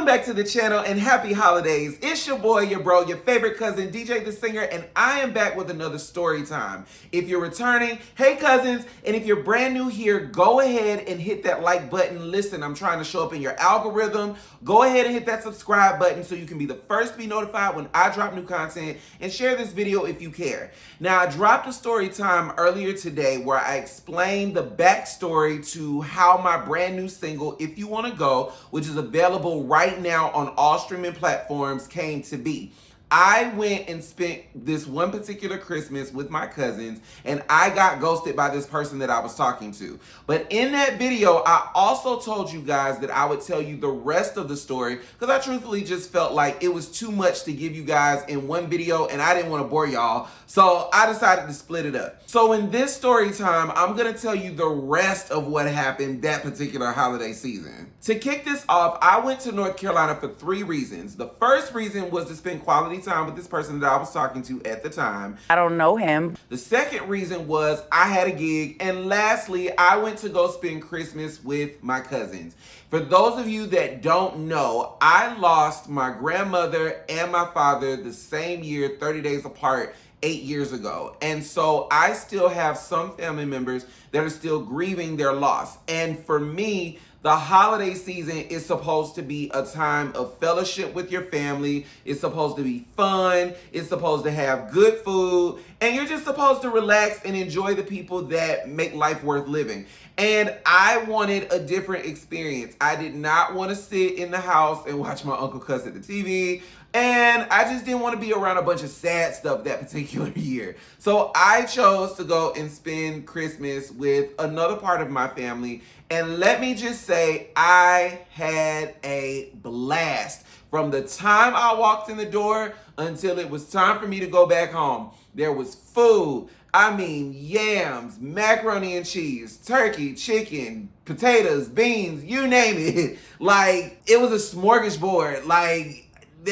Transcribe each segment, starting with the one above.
back to the channel and happy holidays. It's your boy, your bro, your favorite cousin, DJ the Singer, and I am back with another story time. If you're returning, hey cousins, and if you're brand new here, go ahead and hit that like button. Listen, I'm trying to show up in your algorithm. Go ahead and hit that subscribe button so you can be the first to be notified when I drop new content, and share this video if you care. Now, I dropped a story time earlier today where I explained the backstory to how my brand new single, If You Want to Go, which is available right now on all streaming platforms, came to be. I went and spent this one particular Christmas with my cousins, and I got ghosted by this person that I was talking to. But in that video, I also told you guys that I would tell you the rest of the story because I truthfully just felt like it was too much to give you guys in one video, and I didn't want to bore y'all. So I decided to split it up. So in this story time, I'm going to tell you the rest of what happened that particular holiday season. To kick this off, I went to North Carolina for 3 reasons. The first reason was to spend quality time with this person that I was talking to at the time. I don't know him. The second reason was I had a gig. And lastly, I went to go spend Christmas with my cousins. For those of you that don't know, I lost my grandmother and my father the same year, 30 days apart, 8 years ago. And so I still have some family members that are still grieving their loss. And for me, the holiday season is supposed to be a time of fellowship with your family. It's supposed to be fun. It's supposed to have good food. And you're just supposed to relax and enjoy the people that make life worth living. And I wanted a different experience. I did not want to sit in the house and watch my uncle cuss at the TV. And I just didn't want to be around a bunch of sad stuff that particular year. So I chose to go and spend Christmas with another part of my family. And let me just say, I had a blast. From the time I walked in the door until it was time for me to go back home, there was food. I mean, yams, macaroni and cheese, turkey, chicken, potatoes, beans, you name it. Like, it was a smorgasbord. Like,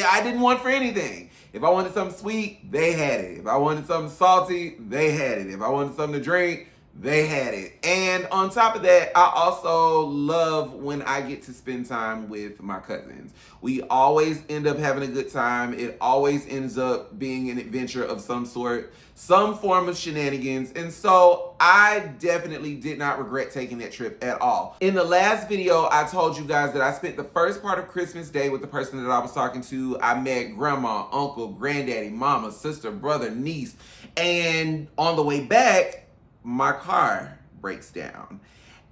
I didn't want for anything. If I wanted something sweet, they had it. If I wanted something salty, they had it. If I wanted something to drink, they had it. And on top of that, I also love when I get to spend time with my cousins. We always end up having a good time. It always ends up being an adventure of some sort, some form of shenanigans. And so I definitely did not regret taking that trip at all. In the last video, I told you guys that I spent the first part of Christmas Day with the person that I was talking to. I met grandma, uncle, granddaddy, mama, sister, brother, niece. And on the way back, my car breaks down.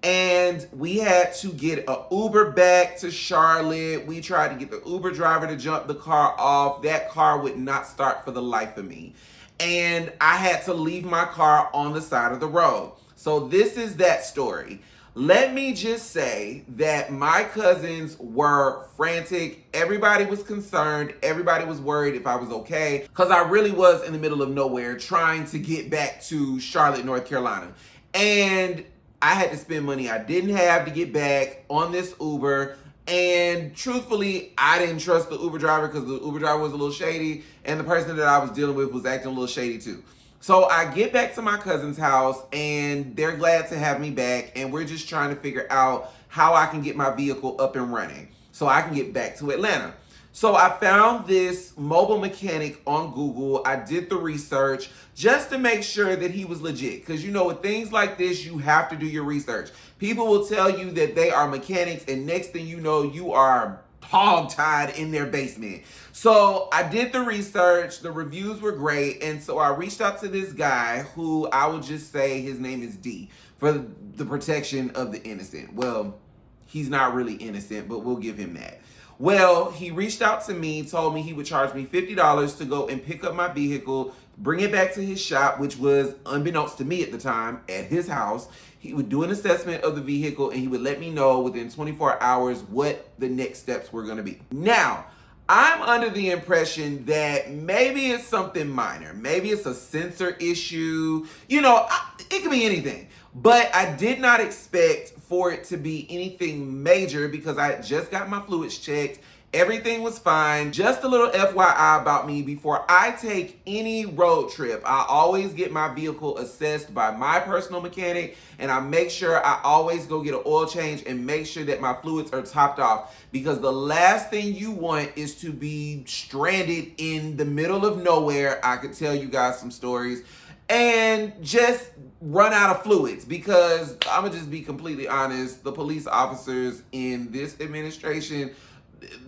And we had to get an Uber back to Charlotte. We tried to get the Uber driver to jump the car off. That car would not start for the life of me. And I had to leave my car on the side of the road. So this is that story. Let me just say that my cousins were frantic. Everybody was concerned. Everybody was worried if I was okay, because I really was in the middle of nowhere trying to get back to Charlotte, North Carolina. And I had to spend money I didn't have to get back on this Uber. And truthfully, I didn't trust the Uber driver because the Uber driver was a little shady, and the person that I was dealing with was acting a little shady too. So I get back to my cousin's house, and they're glad to have me back, and we're just trying to figure out how I can get my vehicle up and running so I can get back to Atlanta. So I found this mobile mechanic on Google. I did the research just to make sure that he was legit. Because you know, with things like this, you have to do your research. People will tell you that they are mechanics, and next thing you know, you are hog-tied in their basement. So I did the research, the reviews were great, and so I reached out to this guy who I would just say his name is D for the protection of the innocent. Well, he's not really innocent, but we'll give him that. Well, he reached out to me, told me he would charge me $50 to go and pick up my vehicle, bring it back to his shop, which was, unbeknownst to me at the time, at his house. He would do an assessment of the vehicle, and he would let me know within 24 hours what the next steps were going to be. Now, I'm under the impression that maybe it's something minor. Maybe it's a sensor issue. You know, it could be anything. But I did not expect for it to be anything major because I just got my fluids checked Everything was fine. Just a little FYI about me, before I take any road trip, I always get my vehicle assessed by my personal mechanic, and I make sure I always go get an oil change and make sure that my fluids are topped off, because the last thing you want is to be stranded in the middle of nowhere. I could tell you guys some stories and just run out of fluids, because I'm gonna just be completely honest, the police officers in this administration,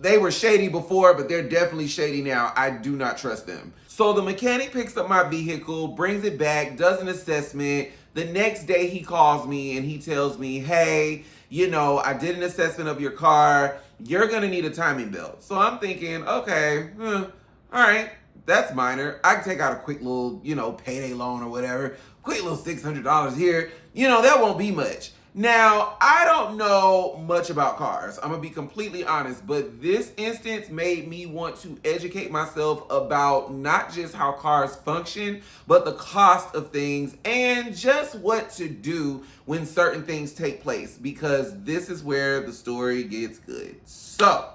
they were shady before, but they're definitely shady now. I do not trust them. So the mechanic picks up my vehicle, brings it back, does an assessment. The next day he calls me and he tells me, hey, I did an assessment of your car. You're gonna need a timing belt. So I'm thinking, okay, all right, that's minor. I can take out a quick little, payday loan or whatever. Quick little $600 here. That won't be much. Now, I don't know much about cars. I'm gonna be completely honest, but this instance made me want to educate myself about not just how cars function, but the cost of things and just what to do when certain things take place, because this is where the story gets good. So,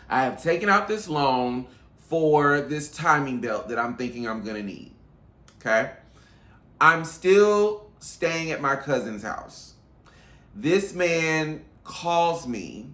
I have taken out this loan for this timing belt that I'm thinking I'm gonna need, okay? I'm still staying at my cousin's house. This man calls me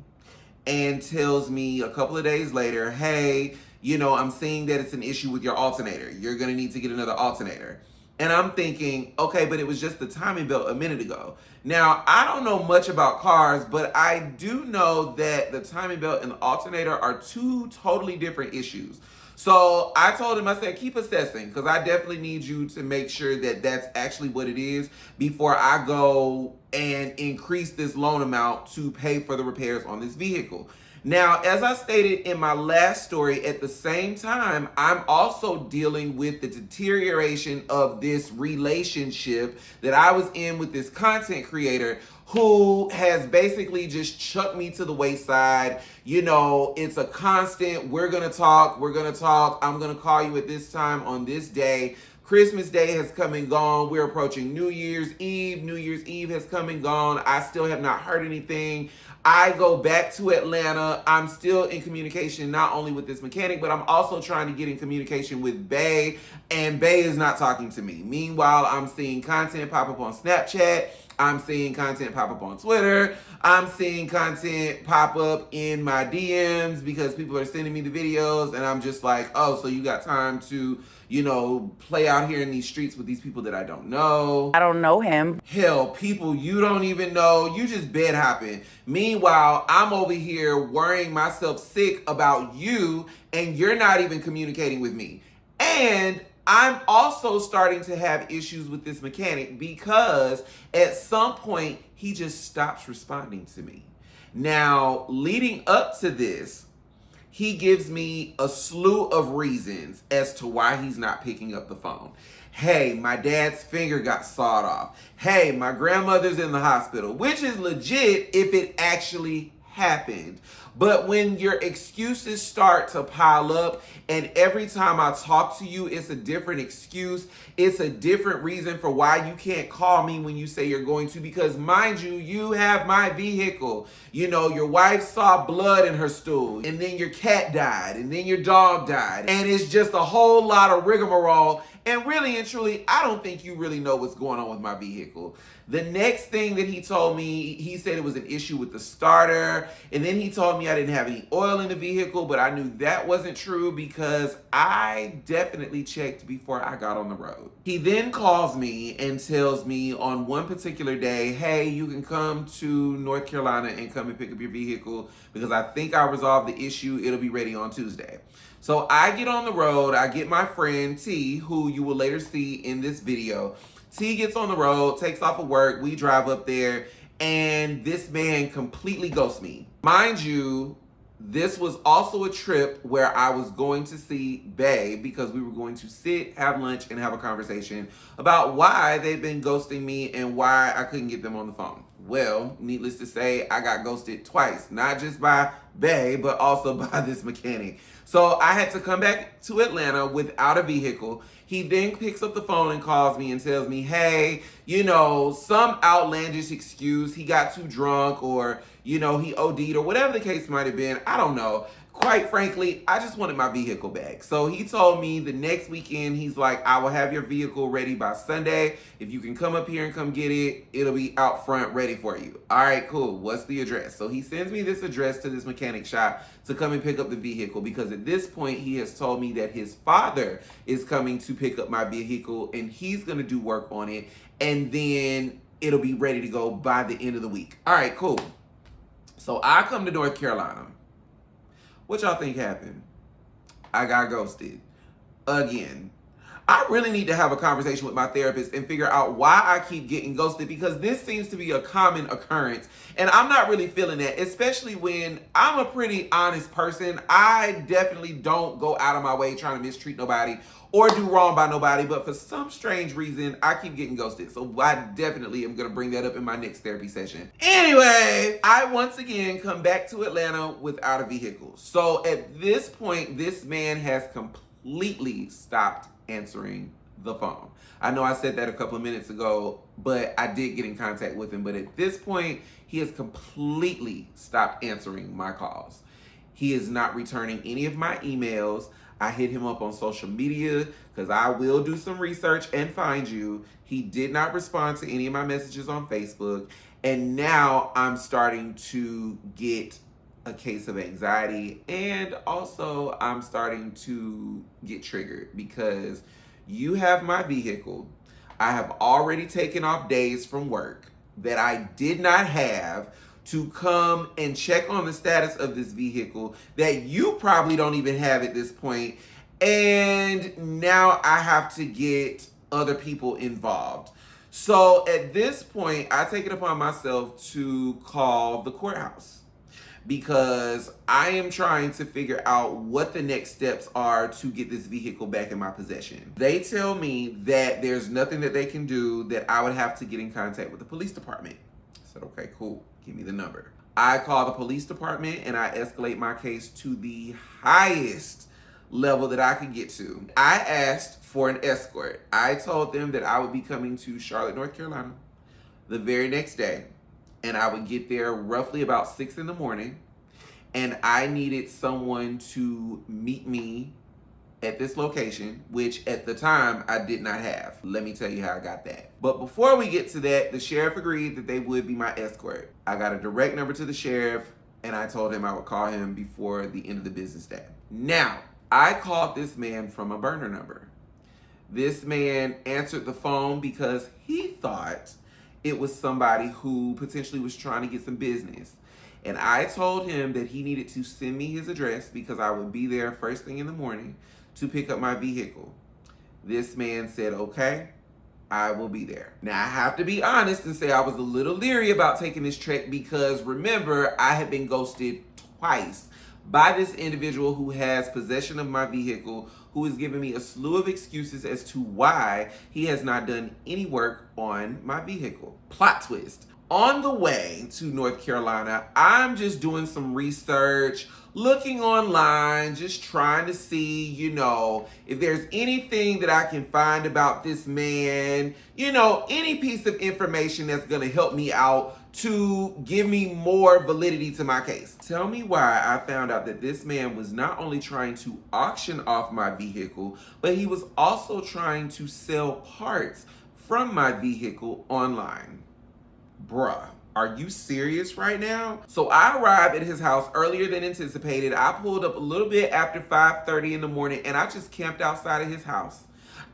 and tells me a couple of days later, hey, I'm seeing that it's an issue with your alternator. You're gonna need to get another alternator. And I'm thinking, okay, but it was just the timing belt a minute ago. Now, I don't know much about cars, but I do know that the timing belt and the alternator are two totally different issues. So I told him, I said, keep assessing, because I definitely need you to make sure that that's actually what it is before I go and increase this loan amount to pay for the repairs on this vehicle. Now, as I stated in my last story, at the same time, I'm also dealing with the deterioration of this relationship that I was in with this content creator who has basically just chucked me to the wayside. It's a constant, we're gonna talk, I'm gonna call you at this time on this day. Christmas Day has come and gone. We're approaching New Year's Eve. New Year's Eve has come and gone. I still have not heard anything. I go back to Atlanta. I'm still in communication not only with this mechanic, but I'm also trying to get in communication with Bay, and Bay is not talking to me. Meanwhile, I'm seeing content pop up on Snapchat. I'm seeing content pop up on Twitter. I'm seeing content pop up in my DMs because people are sending me the videos, and I'm just like, oh, so you got time to, play out here in these streets with these people that I don't know. I don't know him. Hell, people you don't even know, you just bed hopping. Meanwhile, I'm over here worrying myself sick about you, and you're not even communicating with me. And I'm also starting to have issues with this mechanic because at some point, he just stops responding to me. Now, leading up to this, he gives me a slew of reasons as to why he's not picking up the phone. Hey, my dad's finger got sawed off. Hey, my grandmother's in the hospital, which is legit if it actually happened. But when your excuses start to pile up, and every time I talk to you, it's a different excuse. It's a different reason for why you can't call me when you say you're going to, because mind you, you have my vehicle. Your wife saw blood in her stool, and then your cat died, and then your dog died. And it's just a whole lot of rigmarole. And really and truly, I don't think you really know what's going on with my vehicle. The next thing that he told me, he said it was an issue with the starter. And then he told me I didn't have any oil in the vehicle, but I knew that wasn't true because I definitely checked before I got on the road. He then calls me and tells me on one particular day, hey, you can come to North Carolina and come and pick up your vehicle because I think I resolved the issue. It'll be ready on Tuesday. So I get on the road. I get my friend T, who you will later see in this video. T gets on the road, takes off of work. We drive up there, and this man completely ghosts me. Mind you, this was also a trip where I was going to see Bae because we were going to sit, have lunch, and have a conversation about why they've been ghosting me and why I couldn't get them on the phone. Well, needless to say, I got ghosted twice, not just by Bae, but also by this mechanic. So I had to come back to Atlanta without a vehicle. He then picks up the phone and calls me and tells me, hey, some outlandish excuse. He got too drunk, or, he OD'd or whatever the case might have been. I don't know. Quite frankly, I just wanted my vehicle back. So he told me the next weekend, he's like, I will have your vehicle ready by Sunday. If you can come up here and come get it, it'll be out front ready for you. All right, cool. What's the address? So he sends me this address to this mechanic shop to come and pick up the vehicle, because at this point he has told me that his father is coming to pick up my vehicle and he's going to do work on it, and then it'll be ready to go by the end of the week. All right, cool. So I come to North Carolina. What y'all think happened? I got ghosted again. I really need to have a conversation with my therapist and figure out why I keep getting ghosted, because this seems to be a common occurrence. And I'm not really feeling that, especially when I'm a pretty honest person. I definitely don't go out of my way trying to mistreat nobody or do wrong by nobody, but for some strange reason, I keep getting ghosted. So I definitely am going to bring that up in my next therapy session. Anyway, I once again come back to Atlanta without a vehicle. So at this point, this man has completely stopped answering the phone. I know I said that a couple of minutes ago, but I did get in contact with him. But at this point, he has completely stopped answering my calls. He is not returning any of my emails. I hit him up on social media because I will do some research and find you. He did not respond to any of my messages on Facebook. And now I'm starting to get a case of anxiety, and also I'm starting to get triggered because you have my vehicle. I have already taken off days from work that I did not have to come and check on the status of this vehicle that you probably don't even have at this point. And now I have to get other people involved. So at this point, I take it upon myself to call the courthouse, because I am trying to figure out what the next steps are to get this vehicle back in my possession. They tell me that there's nothing that they can do, that I would have to get in contact with the police department. I said, okay, cool. Give me the number. I call the police department and I escalate my case to the highest level that I could get to. I asked for an escort. I told them that I would be coming to Charlotte, North Carolina the very next day, and I would get there roughly about 6 in the morning, and I needed someone to meet me at this location, which at the time I did not have. Let me tell you how I got that. But before we get to that, the sheriff agreed that they would be my escort. I got a direct number to the sheriff, and I told him I would call him before the end of the business day. Now, I called this man from a burner number. This man answered the phone because he thought it was somebody who potentially was trying to get some business. And I told him that he needed to send me his address because I would be there first thing in the morning to pick up my vehicle. This man said, okay, I will be there. Now, I have to be honest and say I was a little leery about taking this trek because, remember, I had been ghosted twice by this individual who has possession of my vehicle, who is giving me a slew of excuses as to why he has not done any work on my vehicle. Plot twist. On the way to North Carolina, I'm just doing some research, looking online, just trying to see, if there's anything that I can find about this man, any piece of information that's going to help me out to give me more validity to my case. Tell me why I found out that this man was not only trying to auction off my vehicle, but he was also trying to sell parts from my vehicle online. Bruh, are you serious right now? So I arrived at his house earlier than anticipated. I pulled up a little bit after 5:30 in the morning, and I just camped outside of his house.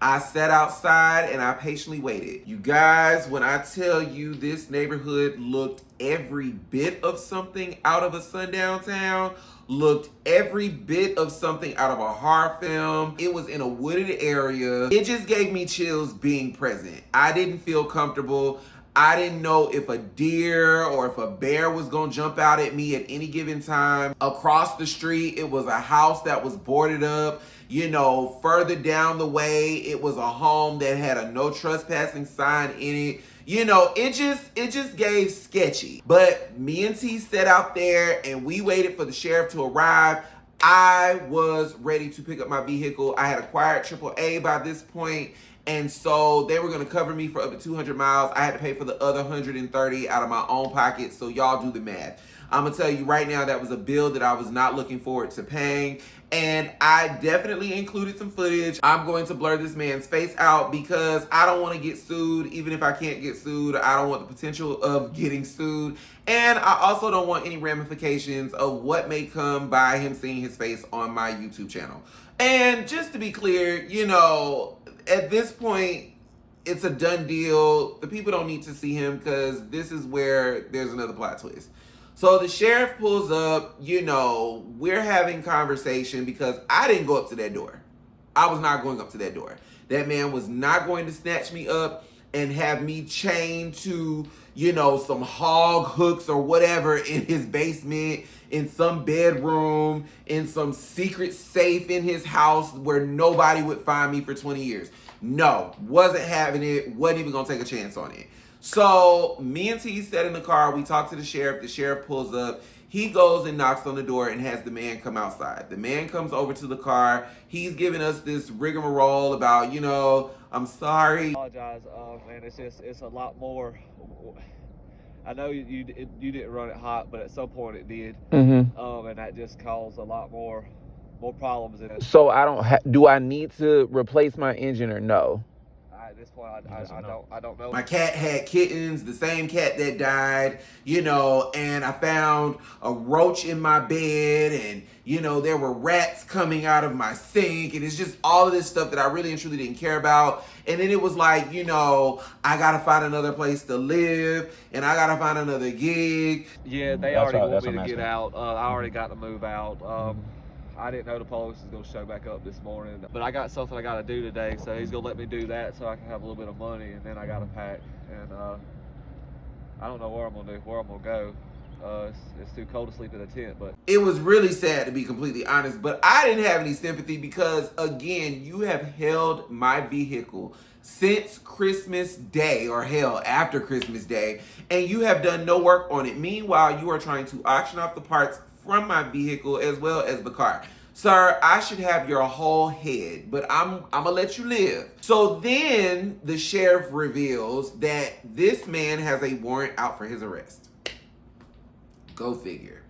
I sat outside and I patiently waited. You guys, when I tell you this neighborhood looked every bit of something out of a sundown town, looked every bit of something out of a horror film. It was in a wooded area. It just gave me chills being present. I didn't feel comfortable. I didn't know if a deer or if a bear was gonna jump out at me at any given time. Across the street, it was a house that was boarded up. Further down the way, it was a home that had a no trespassing sign in it. It just gave sketchy. But me and T sat out there and we waited for the sheriff to arrive. I was ready to pick up my vehicle. I had acquired AAA by this point. And so they were going to cover me for up to 200 miles. I had to pay for the other 130 out of my own pocket. So y'all do the math. I'm gonna tell you right now, that was a bill that I was not looking forward to paying. And I definitely included some footage. I'm going to blur this man's face out because I don't want to get sued. Even if I can't get sued, I don't want the potential of getting sued. And I also don't want any ramifications of what may come by him seeing his face on my YouTube channel. And just to be clear, you know, at this point, it's a done deal. The people don't need to see him because this is where there's another plot twist. So the sheriff pulls up, you know, we're having conversation because I didn't go up to that door. I was not going up to that door. That man was not going to snatch me up and have me chained to, you know, some hog hooks or whatever in his basement, in some bedroom, in some secret safe in his house where nobody would find me for 20 years. No, wasn't having it, wasn't even gonna take a chance on it. So me and T sat in the car, we talked to the sheriff pulls up, he goes and knocks on the door and has the man come outside. The man comes over to the car, he's giving us this rigmarole about, you know, I'm sorry. I apologize, man, it's a lot more. I know you didn't run it hot, but at some point it did, and that just caused a lot more problems in it. So do I need to replace my engine or no? At this point, I don't know. My cat had kittens, the same cat that died, you know, and I found a roach in my bed, and, you know, there were rats coming out of my sink, and it's just all of this stuff that I really and truly didn't care about. And then it was like, you know, I gotta find another place to live, and I gotta find another gig. Yeah, they already want me to get out. I already got to move out. I didn't know the police was going to show back up this morning, but I got something I got to do today, so he's going to let me do that so I can have a little bit of money, and then I got to pack, and I don't know where I'm going to go. It's too cold to sleep in a tent, but it was really sad, to be completely honest, but I didn't have any sympathy because, again, you have held my vehicle since Christmas Day, or hell, after Christmas Day, and you have done no work on it. Meanwhile, you are trying to auction off the parts from my vehicle as well as the car. Sir, I should have your whole head, but I'm gonna let you live. So then the sheriff reveals that this man has a warrant out for his arrest. Go figure.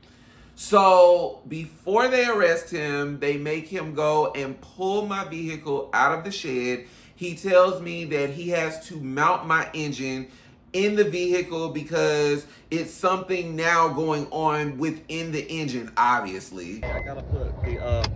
So before they arrest him, they make him go and pull my vehicle out of the shed. He tells me that he has to mount my engine in the vehicle because it's something now going on within the engine, obviously. I gotta put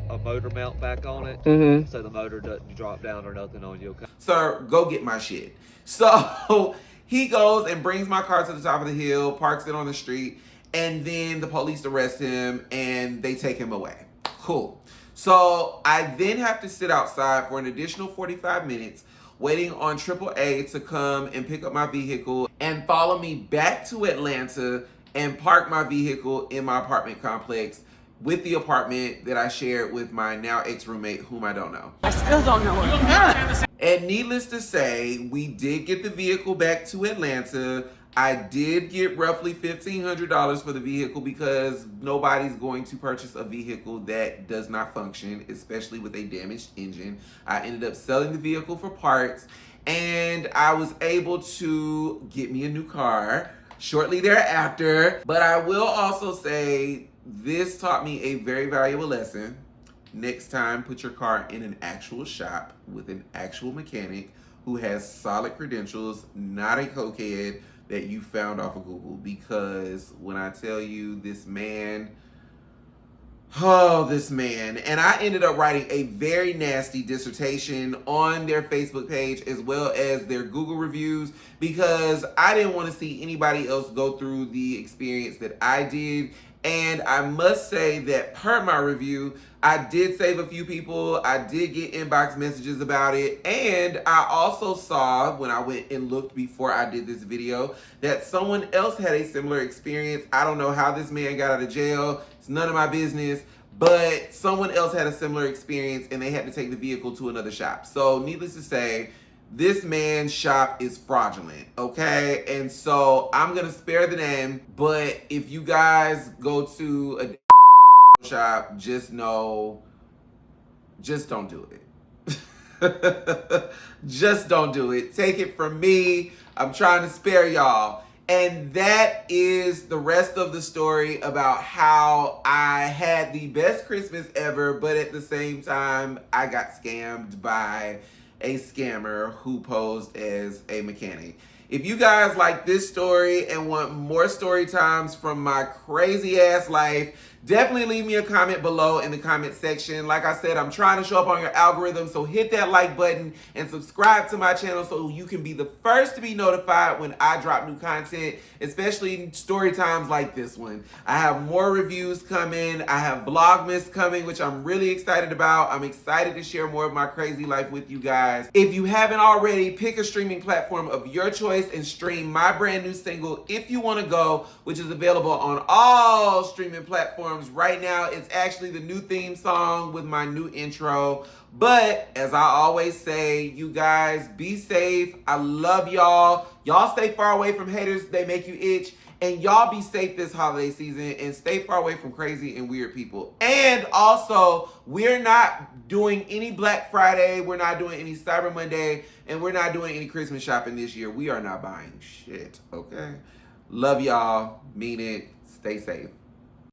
a motor mount back on it so the motor doesn't drop down or nothing on you. Okay? Sir, go get my shit. So he goes and brings my car to the top of the hill, parks it on the street, and then the police arrest him and they take him away. Cool. So I then have to sit outside for an additional 45 minutes waiting on AAA to come and pick up my vehicle and follow me back to Atlanta and park my vehicle in my apartment complex with the apartment that I shared with my now ex-roommate, whom I don't know. I still don't know what. And needless to say, we did get the vehicle back to Atlanta. I did get roughly $1,500 for the vehicle because nobody's going to purchase a vehicle that does not function, especially with a damaged engine. I ended up selling the vehicle for parts, and I was able to get me a new car shortly thereafter. But I will also say this taught me a very valuable lesson. Next time, put your car in an actual shop with an actual mechanic who has solid credentials, not a cokehead that you found off of Google. Because when I tell you this man, and I ended up writing a very nasty dissertation on their Facebook page as well as their Google reviews because I didn't want to see anybody else go through the experience that I did. And I must say that per my review, I did save a few people. I did get inbox messages about it. And I also saw, when I went and looked before I did this video, that someone else had a similar experience. I don't know how this man got out of jail. It's none of my business. But someone else had a similar experience and they had to take the vehicle to another shop. So needless to say, this man's shop is fraudulent, okay? And so I'm gonna spare the name, but if you guys go to a shop, just know, just don't do it. Just don't do it. Take it from me. I'm trying to spare y'all. And that is the rest of the story about how I had the best Christmas ever, but at the same time, I got scammed by a scammer who posed as a mechanic. If you guys like this story and want more story times from my crazy ass life, definitely leave me a comment below in the comment section. Like I said, I'm trying to show up on your algorithm, so hit that like button and subscribe to my channel so you can be the first to be notified when I drop new content, especially story times like this one. I have more reviews coming. I have Vlogmas coming, which I'm really excited about. I'm excited to share more of my crazy life with you guys. If you haven't already, pick a streaming platform of your choice and stream my brand new single, If You Wanna Go, which is available on all streaming platforms right now. It's actually the new theme song with my new intro. But as I always say, you guys be safe. I love y'all. Y'all stay far away from haters. They make you itch. And y'all be safe this holiday season and stay far away from crazy and weird people. And also, we're not doing any Black Friday. We're not doing any Cyber Monday. And we're not doing any Christmas shopping this year. We are not buying shit, okay? Love y'all. Mean it. Stay safe.